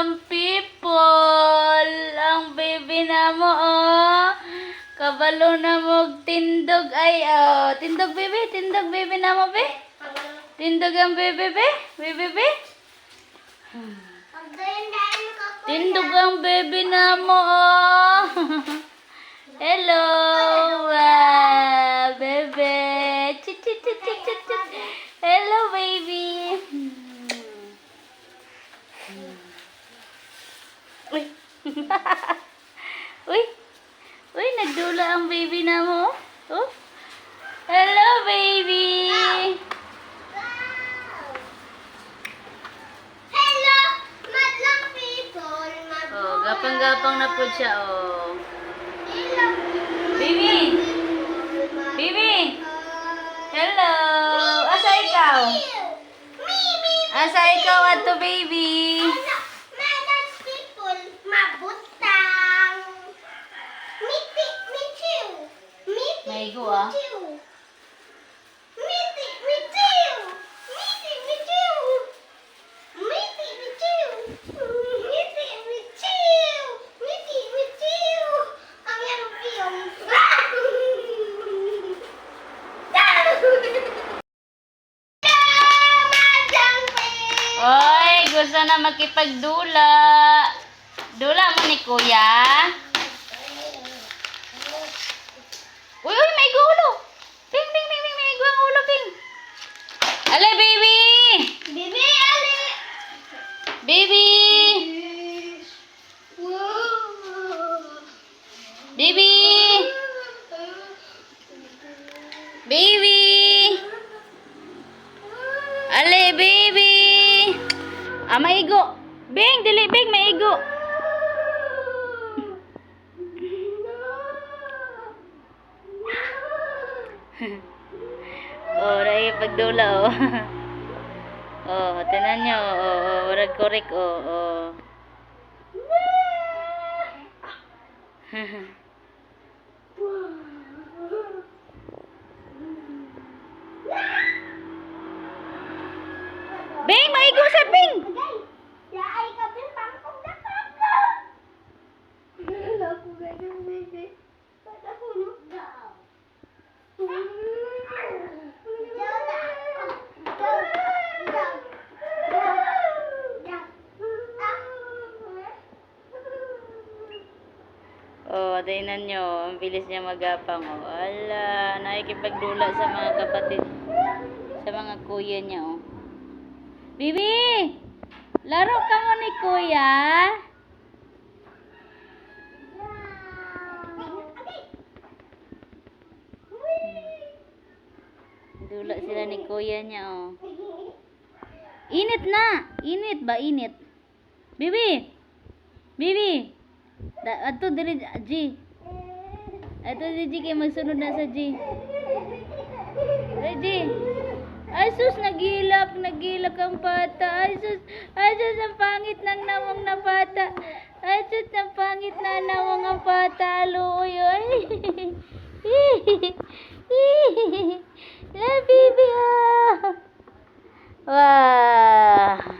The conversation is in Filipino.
ang people. Ang baby na mo, oh. Kabalo na mo, tindog ay, oh. Tindog baby na mo, be. Tindog ang baby, be. Baby, be. Tindog ang baby na mo, oh. Hello, baby. Chit, chit, chit, chit, chit, chit. Hello, baby. Uy. Uy. Uy, nagdula ang baby na mo. Oh. Hello, baby. Hello, madlang people. Oh, gapang-gapang na po siya, oh. Hello, Baby. Baby. Hello. Asa ikaw? Asa ikaw ato, baby? madlang people, mabutang. Mitiw. Maigo, ah. Mitiw. Ang yang-yang. Oy, gusto na makipagdula. Dula mo ni kuya. Uy, may gulo. Ping, may ang ulo, ping. Ale, baby. Bibi, ali. Baby. Baby. Baby. Ale, baby. Ah, maigo. Bing, dili, bing, maigo. Oh, dahil pagdula, oh. Oh, tinan nyo, oh, warag korek, oh. Bing, maigo sa Bing. Yaay ka bin pangkong na pangkong. Ako ganyan, baby. Ba't ako daw? Oh, tingnan nyo, ang bilis niya magapang, oh. Ala, nakikipagdula sa mga kapatid, sa mga kuya niya, oh. Bibi! Laro ka mo ni kuya? Dula sila ni kuya niya, oh. Init na! Init ba? Init. Bibi! Bibi! Ato diri G. Ato diri G kay magsunod na sa G. Ay G. Ay sus, nagilak ang bata. Ay sus, ang pangit ng nawang na bata. Ay sus, ang pangit na nawang ang bata. Aloy, ay. La, baby, ah. Wah.